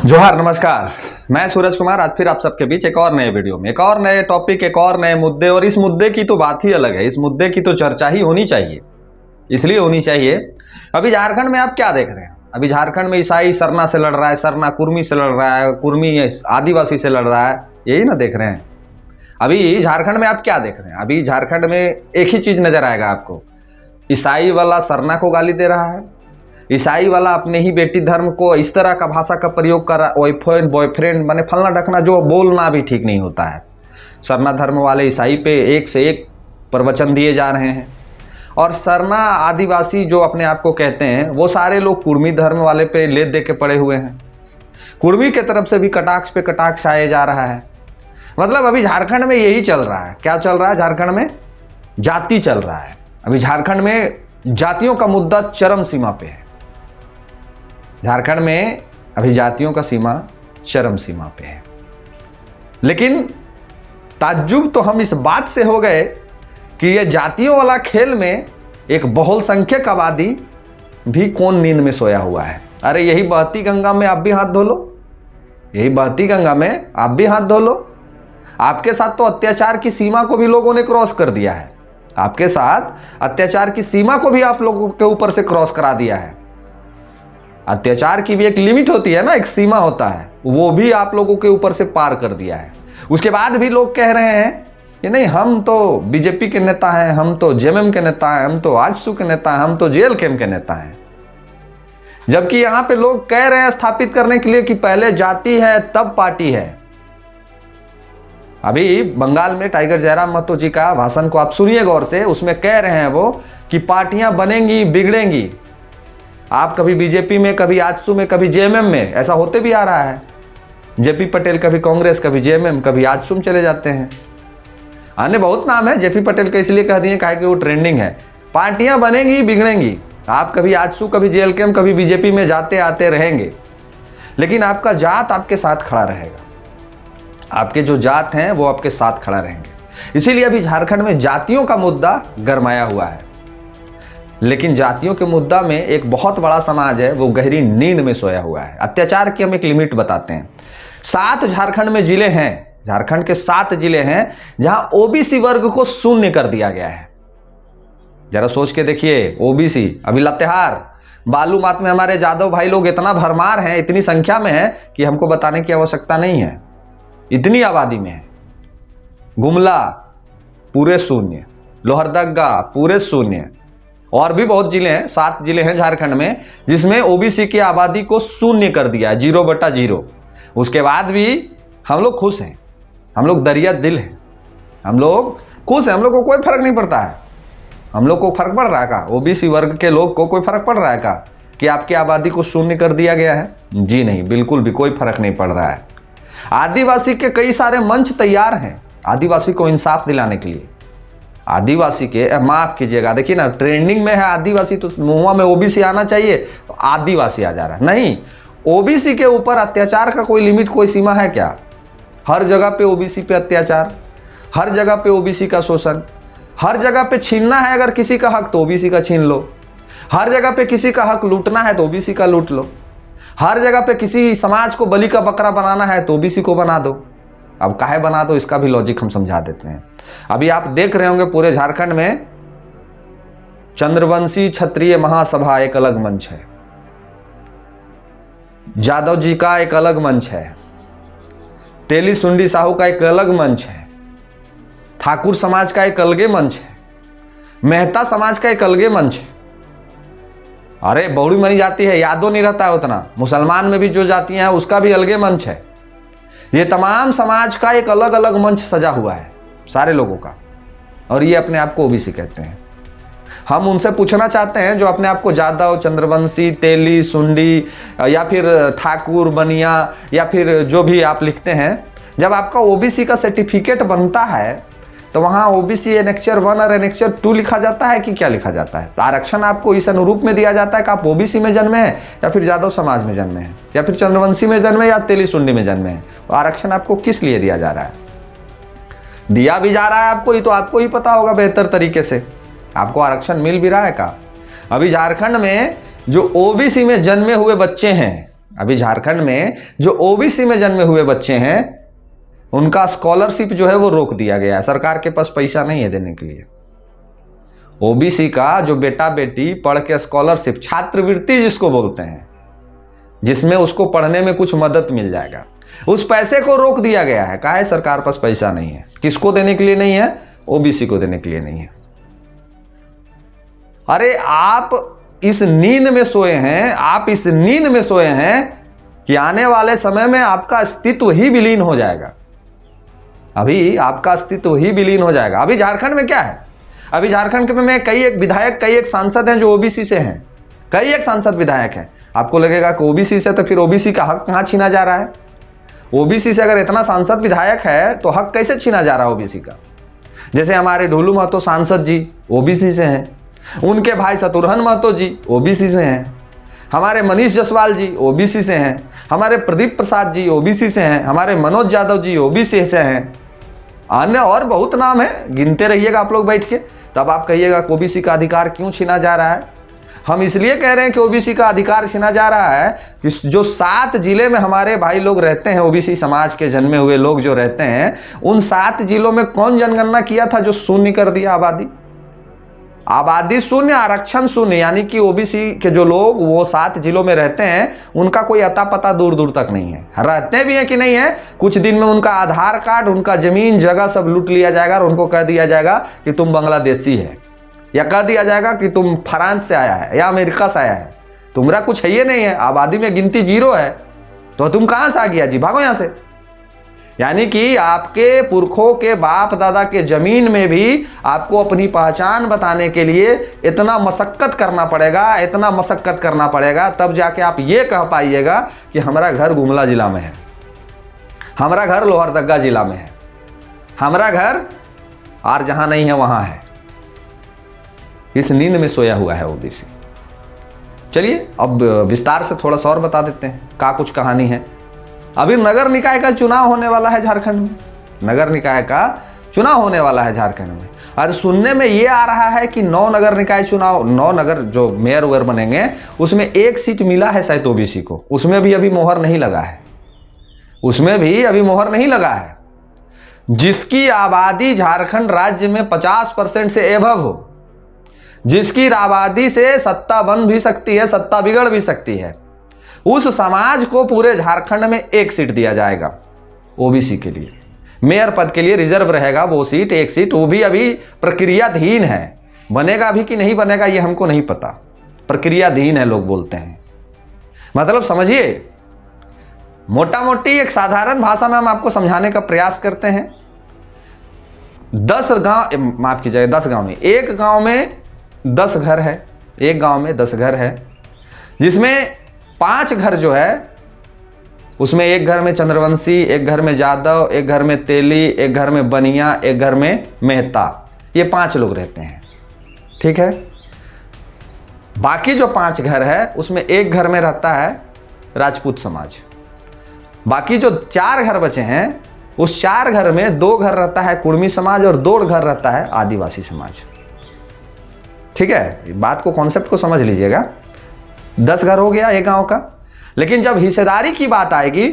जोहार, नमस्कार। मैं सूरज कुमार आज फिर आप सबके बीच एक और नए वीडियो में एक और नए टॉपिक, एक और नए मुद्दे। और इस मुद्दे की तो बात ही अलग है। इस मुद्दे की तो चर्चा ही होनी चाहिए, इसलिए होनी चाहिए। अभी झारखंड में आप क्या देख रहे हैं? अभी झारखंड में ईसाई सरना से लड़ रहा है, सरना कुर्मी से लड़ रहा है, कुर्मी आदिवासी से लड़ रहा है, यही ना देख रहे हैं। अभी झारखंड में आप क्या देख रहे हैं? अभी झारखंड में एक ही चीज नजर आएगा आपको। ईसाई वाला सरना को गाली दे रहा है, ईसाई वाला अपने ही बेटी धर्म को इस तरह का भाषा का प्रयोग कर रहा है, बॉयफ्रेंड माने फलना ढकना, जो बोलना भी ठीक नहीं होता है। सरना धर्म वाले ईसाई पे एक से एक प्रवचन दिए जा रहे हैं। और सरना आदिवासी जो अपने आप को कहते हैं, वो सारे लोग कुर्मी धर्म वाले पे लेद दे के पड़े हुए हैं। कुर्मी की तरफ से भी कटाक्ष पे कटाक्ष आए जा रहा है। मतलब अभी झारखंड में यही चल रहा है। क्या चल रहा है झारखंड में? जाति चल रहा है। अभी झारखंड में जातियों का मुद्दा चरम सीमा पे है। झारखंड में अभी जातियों का सीमा चरम सीमा पे है। लेकिन ताज्जुब तो हम इस बात से हो गए कि ये जातियों वाला खेल में एक बहुसंख्यक आबादी भी कौन नींद में सोया हुआ है। अरे यही बहती गंगा में आप भी हाथ धो लो, यही बहती गंगा में आप भी हाथ धो लो। आपके साथ तो अत्याचार की सीमा को भी लोगों ने क्रॉस कर दिया है। आपके साथ अत्याचार की सीमा को भी आप लोगों के ऊपर से क्रॉस करा दिया है। अत्याचार की भी एक लिमिट होती है ना, एक सीमा होता है, वो भी आप लोगों के ऊपर से पार कर दिया है। उसके बाद भी लोग कह रहे हैं कि नहीं, हम तो बीजेपी के नेता हैं, हम तो जेएमएम के नेता हैं, हम तो आजसू के नेता हैं, हम तो जेएलकेएम के नेता हैं। जबकि यहां पे लोग कह रहे हैं स्थापित करने के लिए कि पहले जाति है तब पार्टी है। अभी बंगाल में टाइगर जयराम महतो जी का भाषण को आप सुनिए गौर से। उसमें कह रहे हैं वो कि पार्टियां बनेंगी, बिगड़ेंगी। आप कभी बीजेपी में, कभी आजसू में, कभी जेएमएम में, ऐसा होते भी आ रहा है। जेपी पटेल कभी कांग्रेस, कभी जेएमएम, कभी आजसू में चले जाते हैं। अन्य बहुत नाम है। जेपी पटेल के इसलिए कह दिए काहे कि वो ट्रेंडिंग है। पार्टियां बनेंगी, बिगड़ेंगी। आप कभी आजसू, कभी जेएलकेएम, कभी बीजेपी में जाते आते रहेंगे, लेकिन आपका जात आपके साथ खड़ा रहेगा। आपके जो जात हैं वो आपके साथ खड़ा रहेंगे। इसीलिए अभी झारखंड में जातियों का मुद्दा गरमाया हुआ है। लेकिन जातियों के मुद्दा में एक बहुत बड़ा समाज है, वो गहरी नींद में सोया हुआ है। अत्याचार की हम एक लिमिट बताते हैं। 7 झारखंड में जिले हैं, झारखंड के 7 जिले हैं जहां ओबीसी वर्ग को शून्य कर दिया गया है। जरा सोच के देखिए, ओबीसी। अभी लातेहार, बालूमाथ में हमारे जादव भाई लोग इतना भरमार हैं, इतनी संख्या में है कि हमको बताने की आवश्यकता नहीं है, इतनी आबादी में है। गुमला पूरे शून्य, लोहरदगा पूरे शून्य, और भी बहुत जिले हैं। 7 जिले हैं झारखंड में जिसमें ओबीसी की आबादी को शून्य कर दिया, 0/0। उसके बाद भी हम लोग खुश हैं, हम लोग दरिया दिल हैं, हम लोग खुश हैं, हम लोग को कोई फर्क नहीं पड़ता है। हम लोग को फर्क पड़ रहा है का? ओबीसी वर्ग के लोग को कोई फर्क पड़ रहा है का कि आपकी आबादी को शून्य कर दिया गया है? जी नहीं, बिल्कुल भी कोई फर्क नहीं पड़ रहा है। आदिवासी के कई सारे मंच तैयार हैं आदिवासी को इंसाफ दिलाने के लिए। आदिवासी के, माफ कीजिएगा, देखिए ना, ट्रेंडिंग में है आदिवासी, तो मुंह में ओबीसी आना चाहिए, तो आदिवासी आ जा रहा है। नहीं, ओबीसी के ऊपर अत्याचार का कोई लिमिट, कोई सीमा है क्या? हर जगह पे ओबीसी पे अत्याचार, हर जगह पे ओबीसी का शोषण, हर जगह पे छीनना है अगर किसी का हक तो ओबीसी का छीन लो, हर जगह पे किसी का हक लूटना है तो ओबीसी का लूट लो, हर जगह पे किसी समाज को बलि का बकरा बनाना है तो ओबीसी को बना दो। अब काहे बना दो, इसका भी लॉजिक हम समझा देते हैं। अभी आप देख रहे होंगे पूरे झारखंड में चंद्रवंशी क्षत्रिय महासभा एक अलग मंच है, जादव जी का एक अलग मंच है, तेली सुंडी साहू का एक अलग मंच है, ठाकुर समाज का एक अलगे मंच है, मेहता समाज का एक अलगे मंच है। अरे बहुड़ी मनी जाती है, यादव नहीं रहता है उतना। मुसलमान में भी जो जातियां हैं उसका भी अलगे मंच है। ये तमाम समाज का एक अलग अलग मंच सजा हुआ है सारे लोगों का, और ये अपने आप को ओबीसी कहते हैं। हम उनसे पूछना चाहते हैं जो अपने आप को जादव, चंद्रवंशी, तेली, सुंडी या फिर ठाकुर, बनिया या फिर जो भी आप लिखते हैं, जब आपका ओबीसी का सर्टिफिकेट बनता है तो वहां ओबीसी एनेक्चर 1 और एनेक्चर 2 लिखा जाता है कि क्या लिखा जाता है? आरक्षण आपको इस अनुरूप में दिया जाता है कि आप ओबीसी में जन्मे हैं या फिर जादव समाज में जन्मे हैं या फिर चंद्रवंशी में जन्मे या तेली सुंडी में जन्मे हैं। आरक्षण आपको किस लिए दिया जा रहा है? दिया भी जा रहा है आपको ही, तो आपको ही पता होगा बेहतर तरीके से। आपको आरक्षण मिल भी रहा है का? अभी झारखंड में जो ओबीसी में जन्मे हुए बच्चे हैं, अभी झारखंड में जो ओबीसी में जन्मे हुए बच्चे हैं उनका स्कॉलरशिप जो है वो रोक दिया गया है, सरकार के पास पैसा नहीं है देने के लिए। ओबीसी का जो बेटा बेटी पढ़ के स्कॉलरशिप, छात्रवृत्ति जिसको बोलते हैं, जिसमें उसको पढ़ने में कुछ मदद मिल जाएगा, उस पैसे को रोक दिया गया है। कहा है सरकार पास पैसा नहीं है। किसको देने के लिए नहीं है? ओबीसी को देने के लिए नहीं है। अरे आप इस नींद में सोए हैं, आप इस नींद में सोए हैं कि आने वाले समय में आपका अस्तित्व ही विलीन हो जाएगा। अभी आपका अस्तित्व ही विलीन हो जाएगा। अभी झारखंड में क्या है? अभी झारखंड में कई एक विधायक, कई एक सांसद हैं जो ओबीसी से हैं, कई एक सांसद विधायक हैं। आपको लगेगा कि ओबीसी से तो फिर ओबीसी का हक कहां छीना जा रहा है? ओबीसी से अगर इतना सांसद विधायक है तो हक कैसे छीना जा रहा है ओबीसी का? जैसे हमारे ढोलू महतो सांसद जी ओबीसी से हैं, उनके भाई शत्रुघ्न महतो जी ओबीसी से हैं, हमारे मनीष जायसवाल जी ओबीसी से हैं, हमारे प्रदीप प्रसाद जी ओबीसी से हैं, हमारे मनोज यादव जी ओबीसी से हैं, अन्य और बहुत नाम है, गिनते रहिएगा आप लोग बैठ के, तब आप कहिएगा कि ओबीसी का अधिकार क्यों छीना जा रहा है। हम इसलिए कह रहे हैं कि ओबीसी का अधिकार छीना जा रहा है कि जो 7 जिले में हमारे भाई लोग रहते हैं, ओबीसी समाज के जन्मे हुए लोग जो रहते हैं, उन 7 जिलों में कौन जनगणना किया था जो शून्य कर दिया आबादी? आबादी शून्य, आरक्षण शून्य, यानी कि ओबीसी के जो लोग वो 7 जिलों में रहते हैं उनका कोई अता पता दूर दूर तक नहीं है। रहते भी हैं कि नहीं है, कुछ दिन में उनका आधार कार्ड, उनका जमीन जगह सब लूट लिया जाएगा और उनको कह दिया जाएगा कि तुम बांग्लादेशी है, या कह दिया जाएगा कि तुम फ्रांस से आया है या अमेरिका से आया है, तुम्हारा कुछ है ये नहीं है, आबादी में गिनती 0 है, तो तुम कहां से आ गया जी, भागो यहां से। यानी कि आपके पुरखों के बाप दादा के जमीन में भी आपको अपनी पहचान बताने के लिए इतना मशक्कत करना पड़ेगा, इतना मशक्कत करना पड़ेगा, तब जाके आप ये कह पाइएगा कि हमारा घर गुमला जिला में है, हमारा घर लोहरदगा जिला में है, हमारा घर और जहां नहीं है वहां है। इस नींद में सोया हुआ है ओबीसी। चलिए अब विस्तार से थोड़ा सा और बता देते हैं क्या कुछ कहानी है। अभी नगर निकाय का चुनाव होने वाला है झारखंड में, नगर निकाय का चुनाव होने वाला है झारखंड में। और सुनने में ये आ रहा है कि 9 नगर निकाय चुनाव, 9 नगर जो मेयर वेयर बनेंगे उसमें 1 सीट मिला है शायद ओबीसी को, उसमें भी अभी मोहर नहीं लगा है, उसमें भी अभी मोहर नहीं लगा है। जिसकी आबादी झारखंड राज्य में 50% से एभव हो, जिसकी आबादी से सत्ता बन भी सकती है, सत्ता बिगड़ भी सकती है, उस समाज को पूरे झारखंड में 1 सीट दिया जाएगा ओबीसी के लिए। मेयर पद के लिए रिजर्व रहेगा वो सीट, 1 सीट, वो भी अभी प्रक्रियाधीन है। बनेगा भी कि नहीं बनेगा ये हमको नहीं पता, प्रक्रियाधीन है लोग बोलते हैं। मतलब समझिए, मोटा मोटी एक साधारण भाषा में हम आपको समझाने का प्रयास करते हैं। 10 गांव, माफ कीजिएगा 10 गांव में, एक गांव में 10 घर है, एक गांव में 10 घर है, जिसमें 5 घर जो है उसमें एक घर में चंद्रवंशी, एक घर में यादव, एक घर में तेली, एक घर में बनिया, एक घर में मेहता, ये 5 लोग रहते हैं, ठीक है। बाकी जो 5 घर है उसमें एक घर में रहता है राजपूत समाज। बाकी जो 4 घर बचे हैं उस 4 घर में 2 घर रहता है कुर्मी समाज और 2 घर रहता है आदिवासी समाज, ठीक है। बात को, कॉन्सेप्ट को समझ लीजिएगा। 10 घर हो गया एक गांव का। लेकिन जब हिस्सेदारी की बात आएगी,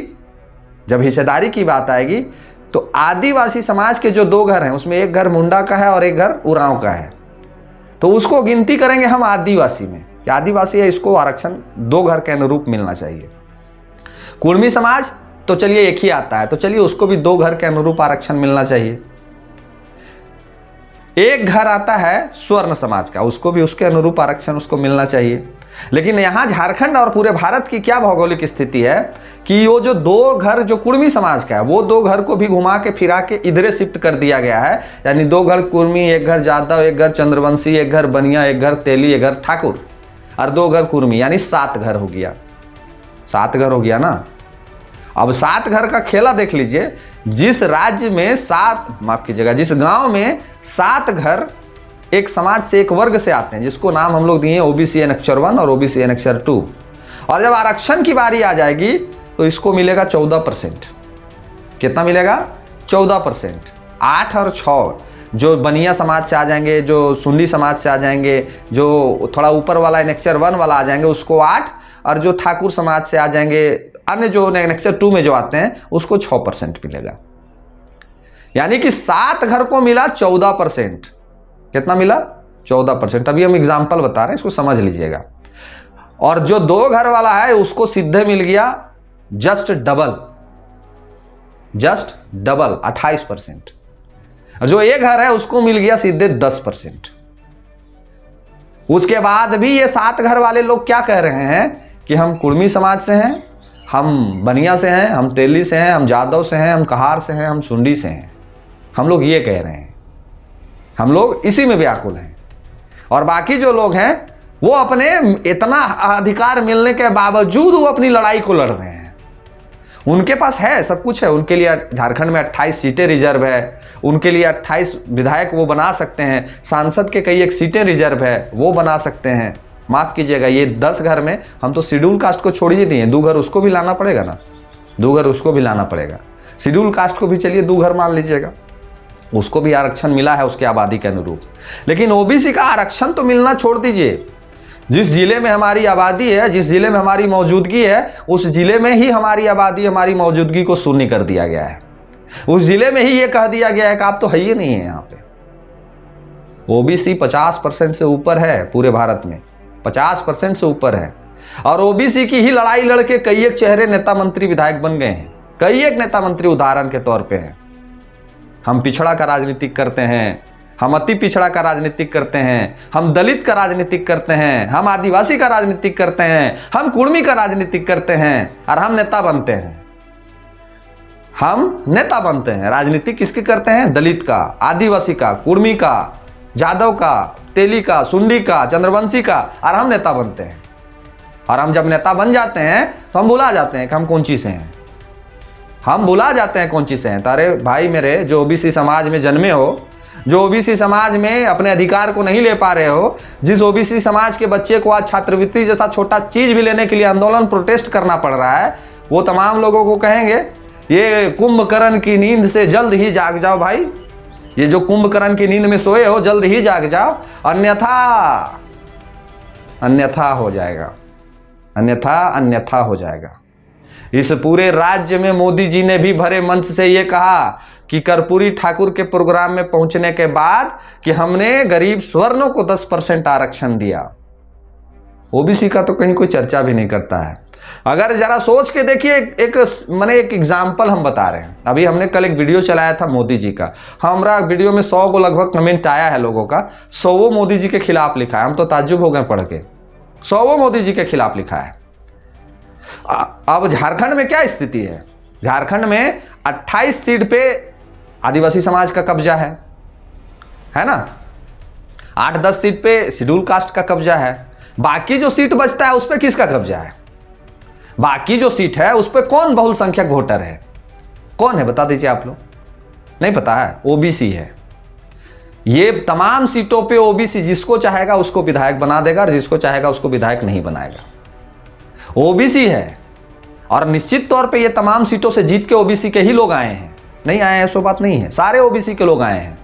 जब हिस्सेदारी की बात आएगी तो आदिवासी समाज के जो 2 घर हैं उसमें एक घर मुंडा का है और एक घर उरांव का है, तो उसको गिनती करेंगे हम आदिवासी में। आदिवासी है, इसको आरक्षण 2 घर के अनुरूप मिलना चाहिए। कुर्मी समाज तो चलिए एक ही आता है, तो चलिए उसको भी 2 घर के अनुरूप आरक्षण मिलना चाहिए। एक घर आता है स्वर्ण समाज का, उसको भी उसके अनुरूप आरक्षण उसको मिलना चाहिए। लेकिन यहां झारखंड और पूरे भारत की क्या भौगोलिक स्थिति है कि वो जो 2 घर जो कुर्मी समाज का है वो 2 घर को भी घुमा के फिरा के इधरे शिफ्ट कर दिया गया है। यानी 2 घर कुर्मी, एक घर यादव, एक घर चंद्रवंशी, एक घर बनिया, एक घर तेली, एक घर ठाकुर और 2 घर कुर्मी, यानी 7 घर हो गया। 7 घर हो गया ना। अब 7 घर का खेला देख लीजिए। जिस राज्य में 7, माफ कीजिएगा, जिस गांव में 7 घर एक समाज से, एक वर्ग से आते हैं, जिसको नाम हम लोग दिए ओबीसी एनेक्चर 1 और ओबीसी एनेक्चर 2, और जब आरक्षण की बारी आ जाएगी तो इसको मिलेगा 14%। कितना मिलेगा? 14%। 8 और 6 जो बनिया समाज से आ जाएंगे, जो सुन्नी समाज से आ जाएंगे, जो थोड़ा ऊपर वाला एनेक्चर 1 वाला आ जाएंगे, उसको 8, और जो ठाकुर समाज से आ जाएंगे, अन्य जो नेक्स्ट 2 में जो आते हैं, उसको 6% मिलेगा। यानी कि 7 घर को मिला 14%। कितना मिला? 14%। अभी हम एग्जाम्पल बता रहे हैं, इसको समझ लीजिएगा। और जो 2 घर वाला है उसको सीधे मिल गया जस्ट डबल 28%। और जो 1 घर है उसको मिल गया सीधे 10%। उसके बाद भी ये 7 घर वाले लोग क्या कह रहे हैं कि हम कुर्मी समाज से हैं, हम बनिया से हैं, हम तेली से हैं, हम जादव से हैं, हम कहार से हैं, हम सुंडी से हैं। हम लोग ये कह रहे हैं, हम लोग इसी में व्याकुल हैं। और बाकी जो लोग हैं वो अपने इतना अधिकार मिलने के बावजूद वो अपनी लड़ाई को लड़ रहे हैं। उनके पास है, सब कुछ है। उनके लिए झारखंड में 28 सीटें रिजर्व है, उनके लिए 28 विधायक वो बना सकते हैं, सांसद के कई एक सीटें रिजर्व है, वो बना सकते हैं। माफ कीजिएगा, ये 10 घर में हम तो शेड्यूल कास्ट को छोड़ ही दिए, 2 घर उसको भी लाना पड़ेगा ना, 2 घर उसको भी लाना पड़ेगा। शेड्यूल कास्ट को भी चलिए 2 घर मान लीजिएगा, उसको भी आरक्षण मिला है उसकी आबादी के अनुरूप। लेकिन ओबीसी का आरक्षण तो मिलना छोड़ दीजिए, जिस जिले में हमारी आबादी है, जिस जिले में हमारी मौजूदगी है, उस जिले में ही हमारी आबादी, हमारी मौजूदगी को शून्य कर दिया गया है। उस जिले में ही यह कह दिया गया है कि आप तो है ही नहीं है। यहाँ पे ओबीसी 50% से ऊपर है पूरे भारत में, 50% से ऊपर है। और ओबीसी की ही लड़ाई लड़के कई एक चेहरे नेता मंत्री विधायक बन गए हैं, कई एक नेता मंत्री उदाहरण के तौर पे हैं। हम पिछड़ा का राजनीतिक करते हैं, हम अति पिछड़ा का राजनीतिक करते हैं, हम दलित का राजनीतिक करते हैं, हम आदिवासी का राजनीतिक करते हैं, हम कुर्मी का राजनीतिक करते हैं, और हम नेता बनते हैं। हम नेता बनते हैं। राजनीतिक किसकी करते हैं? दलित का, आदिवासी का, कुर्मी का, जादव का, तेली का, सुंडी का, चंद्रवंशी का, और हम नेता बनते हैं। और हम जब नेता बन जाते हैं तो हम भुला जाते हैं कि हम कौन चीज से हैं, हम भुला जाते हैं कौन चीज से हैं। तारे भाई मेरे, जो ओबीसी समाज में जन्मे हो, जो ओबीसी समाज में अपने अधिकार को नहीं ले पा रहे हो, जिस ओबीसी समाज के बच्चे को आज छात्रवृत्ति जैसा छोटा चीज भी लेने के लिए आंदोलन, प्रोटेस्ट करना पड़ रहा है, वो तमाम लोगों को कहेंगे ये कुंभकर्ण की नींद से जल्द ही जाग जाओ भाई, ये जो कुंभकर्ण की नींद में सोए हो जल्द ही जाग जाओ, अन्यथा हो जाएगा, अन्यथा हो जाएगा। इस पूरे राज्य में मोदी जी ने भी भरे मंच से यह कहा कि कर्पूरी ठाकुर के प्रोग्राम में पहुंचने के बाद कि हमने गरीब स्वर्णों को 10% आरक्षण दिया। ओबीसी का तो कहीं कोई चर्चा भी नहीं करता है। अगर जरा सोच के देखिए, एक एग्जाम्पल हम बता रहे हैं। अभी हमने कल एक वीडियो चलाया था मोदी जी का, हमारा वीडियो में 100 को लगभग कमेंट आया है लोगों का, 100 मोदी जी के खिलाफ लिखा है। हम तो ताज्जुब हो गए पढ़ के, 100 मोदी जी के खिलाफ लिखा है। अब झारखंड में क्या स्थिति है? झारखंड में 28 सीट पे आदिवासी समाज का कब्जा है ना, 8-10 सीट पे शेड्यूल कास्ट का कब्जा है। बाकी जो सीट बचता है उस पर किसका कब्जा है? बाकी जो सीट है उस पर कौन बहुसंख्यक वोटर है? कौन है बता दीजिए आप लोग। नहीं पता है? ओबीसी है। ये तमाम सीटों पे ओबीसी जिसको चाहेगा उसको विधायक बना देगा और जिसको चाहेगा उसको विधायक नहीं बनाएगा। ओबीसी है। और निश्चित तौर पे ये तमाम सीटों से जीत के ओबीसी के ही लोग आए हैं, नहीं आए हैं सो बात नहीं है, सारे ओबीसी के लोग आए हैं,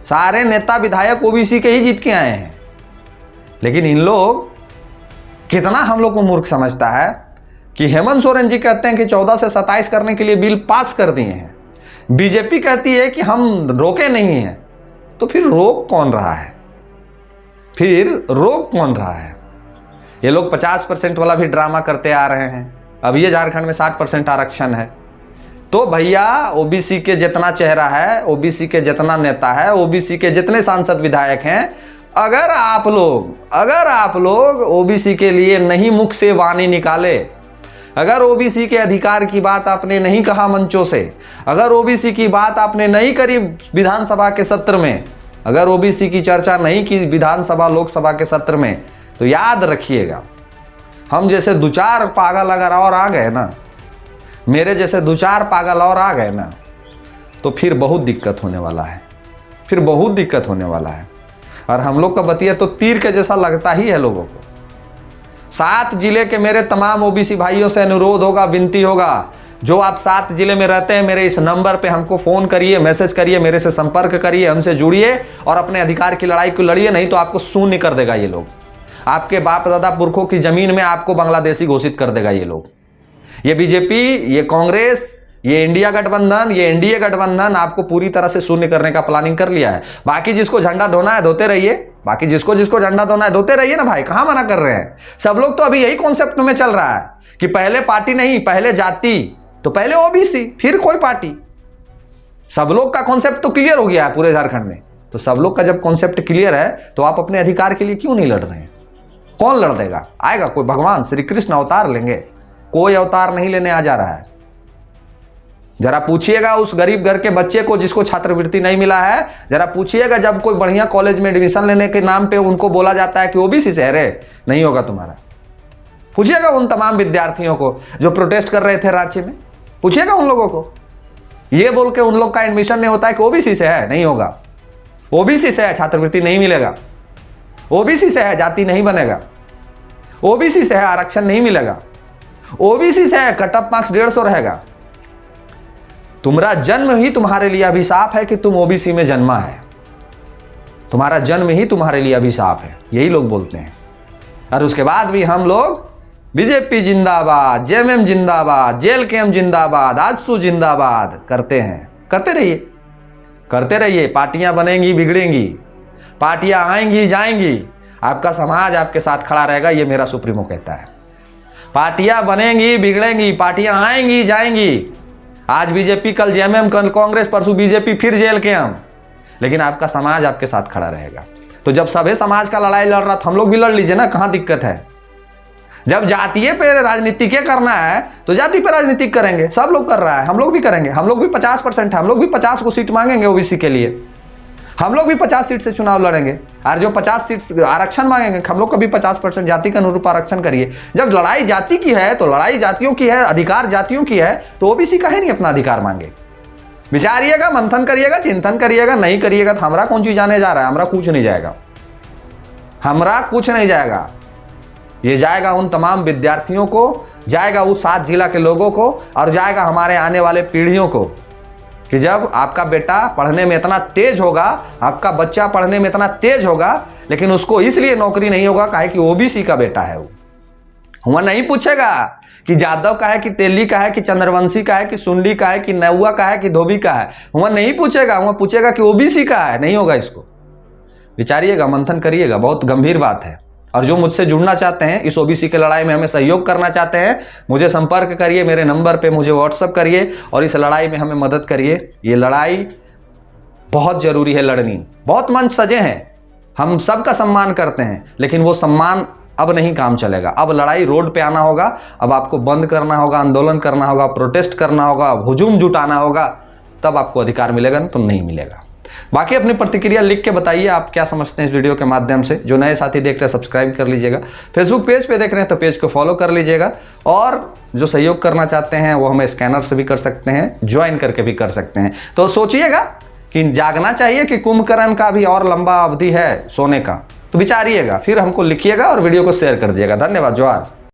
सारे नेता विधायक ओबीसी के ही जीत के आए हैं। लेकिन इन लोग कितना हम लोग को मूर्ख समझता है कि हेमंत सोरेन जी कहते हैं कि 14 से 27 करने के लिए बिल पास कर दिए हैं, बीजेपी कहती है कि हम रोके नहीं हैं, तो फिर रोक कौन रहा है? फिर रोक कौन रहा है? ये लोग 50% वाला भी ड्रामा करते आ रहे हैं। अब ये झारखंड में 60% आरक्षण है, तो भैया ओबीसी के जितना चेहरा है, ओबीसी के जितना नेता है, ओबीसी के जितने सांसद विधायक हैं, अगर आप लोग ओबीसी के लिए नहीं मुख से वाणी निकाले, अगर ओबीसी के अधिकार की बात आपने नहीं कहा मंचों से, अगर ओबीसी की बात आपने नहीं करी विधानसभा के सत्र में, अगर ओबीसी की चर्चा नहीं की विधानसभा लोकसभा के सत्र में, तो याद रखिएगा, हम जैसे 2-4 पागल अगर और आ गए ना, मेरे जैसे 2-4 पागल और आ गए ना, तो फिर बहुत दिक्कत होने वाला है, फिर बहुत दिक्कत होने वाला है। और हम लोग का बतिया तो तीर के जैसा लगता ही है लोगों को। 7 जिले के मेरे तमाम ओबीसी भाइयों से अनुरोध होगा, विनती होगा, जो आप 7 जिले में रहते हैं, मेरे इस नंबर पे हमको फोन करिए, मैसेज करिए, मेरे से संपर्क करिए, हमसे जुड़िए और अपने अधिकार की लड़ाई को लड़िए, नहीं तो आपको शून्य कर देगा ये लोग। आपके बाप दादा पुरखों की जमीन में आपको बांग्लादेशी घोषित कर देगा ये लोग। ये बीजेपी, ये कांग्रेस, ये इंडिया गठबंधन, ये एनडीए गठबंधन आपको पूरी तरह से शून्य करने का प्लानिंग कर लिया है। बाकी जिसको झंडा धोना है धोते रहिए, बाकी जिसको झंडा धोना है धोते रहिए ना भाई, कहां मना कर रहे हैं। सब लोग तो अभी यही कॉन्सेप्ट में चल रहा है कि पहले पार्टी नहीं, पहले जाति, तो पहले ओबीसी फिर कोई पार्टी। सब लोग का कॉन्सेप्ट तो क्लियर हो गया है पूरे झारखंड में। तो सब लोग का जब कॉन्सेप्ट क्लियर है तो आप अपने अधिकार के लिए क्यों नहीं लड़ रहे हैं? कौन लड़ देगा? आएगा कोई भगवान श्री कृष्ण अवतार लेंगे? कोई अवतार नहीं लेने आ जा रहा है। जरा पूछिएगा उस गरीब घर के बच्चे को जिसको छात्रवृत्ति नहीं मिला है, जरा पूछिएगा जब कोई बढ़िया कॉलेज में एडमिशन लेने के नाम पे उनको बोला जाता है कि ओबीसी से है, नहीं होगा तुम्हारा। पूछिएगा उन तमाम विद्यार्थियों को जो प्रोटेस्ट कर रहे थे रांची में, पूछिएगा उन लोगों को, ये बोल के उन लोग का एडमिशन नहीं होता है कि ओबीसी से है, नहीं होगा। ओबीसी से है छात्रवृत्ति नहीं मिलेगा, ओबीसी से है जाति नहीं बनेगा, ओबीसी से है आरक्षण नहीं मिलेगा, ओबीसी से है कट ऑफ मार्क्स 150 रहेगा। तुम्हारा जन्म ही तुम्हारे लिए अभिशाप है कि तुम ओबीसी में जन्मा है। तुम्हारा जन्म ही तुम्हारे लिए अभिशाप है, यही लोग बोलते हैं। और उसके बाद भी हम लोग बीजेपी जिंदाबाद, जेएमएम जिंदाबाद, जेल कैंप जिंदाबाद, आजसू जिंदाबाद करते हैं। करते रहिए, करते रहिए। पार्टियां बनेंगी बिगड़ेंगी, पार्टियां आएंगी जाएंगी, आपका समाज आपके साथ खड़ा रहेगा, ये मेरा सुप्रीमो कहता है। पार्टियां बनेंगी बिगड़ेंगी, पार्टियां आएंगी जाएंगी। आज बीजेपी, कल जेएमएम, कल कांग्रेस, परसों बीजेपी, फिर जेल कैंप, लेकिन आपका समाज आपके साथ खड़ा रहेगा। तो जब सभी समाज का लड़ाई लड़ रहा था, हम लोग भी लड़ लीजिए ना, कहां दिक्कत है। जब जातीय पे राजनीति के करना है तो जाति पे राजनीति करेंगे, सब लोग कर रहा है, हम लोग भी करेंगे। हम लोग भी 50% है, हम लोग भी 50 को सीट मांगेंगे ओबीसी के लिए, हम लोग भी 50 सीट से चुनाव लड़ेंगे। और जो 50 सीट आरक्षण मांगेंगे, हम लोग का भी 50% जाति का अनुरूप आरक्षण करिए। जब लड़ाई जाति की है तो लड़ाई जातियों की है, अधिकार जातियों की है, तो ओबीसी काहे नहीं अपना अधिकार मांगे? विचारिएगा, मंथन करिएगा, चिंतन करिएगा। नहीं करिएगा तो हमारा कौन चीज जाने जा रहा है? हमारा कुछ नहीं जाएगा, हमारा कुछ नहीं जाएगा। ये जाएगा उन तमाम विद्यार्थियों को, जाएगा उस 7 जिला के लोगों को, और जाएगा हमारे आने वाले पीढ़ियों को कि जब आपका बेटा पढ़ने में इतना तेज होगा, आपका बच्चा पढ़ने में इतना तेज होगा, लेकिन उसको इसलिए नौकरी नहीं होगा काहे कि ओबीसी का बेटा है। वह नहीं पूछेगा कि जादव का है, कि तेली का है, कि चंद्रवंशी का है, कि सुंडी का है, कि नौवा का है, कि धोबी का है। वह नहीं पूछेगा, वह पूछेगा कि ओबीसी का है। नहीं होगा। इसको विचारिएगा, मंथन करिएगा, बहुत गंभीर बात है। और जो मुझसे जुड़ना चाहते हैं, इस ओबीसी के लड़ाई में हमें सहयोग करना चाहते हैं, मुझे संपर्क करिए, मेरे नंबर पे मुझे व्हाट्सअप करिए और इस लड़ाई में हमें मदद करिए। ये लड़ाई बहुत जरूरी है लड़नी। बहुत मंच सजे हैं, हम सबका सम्मान करते हैं, लेकिन वो सम्मान अब नहीं काम चलेगा। अब लड़ाई रोड पे आना होगा, अब आपको बंद करना होगा, आंदोलन करना होगा, प्रोटेस्ट करना होगा, हुजूम जुटाना होगा, तब आपको अधिकार मिलेगा, तो नहीं मिलेगा। बाकी अपनी प्रतिक्रिया लिख के बताइए, आप क्या समझते हैं इस वीडियो के माध्यम से। जो नए साथी देख रहे हैं सब्सक्राइब कर लीजिएगा, फेसबुक पेज पे देख रहे हैं तो पेज को फॉलो कर लीजिएगा, और जो सहयोग करना चाहते हैं वो हमें स्कैनर से भी कर सकते हैं, ज्वाइन करके भी कर सकते हैं। तो सोचिएगा कि जागना चाहिए कि कुंभकर्ण का भी और लंबा अवधि है सोने का, तो विचारिएगा, फिर हमको लिखिएगा और वीडियो को शेयर कर दिएगा। धन्यवाद। जोहार।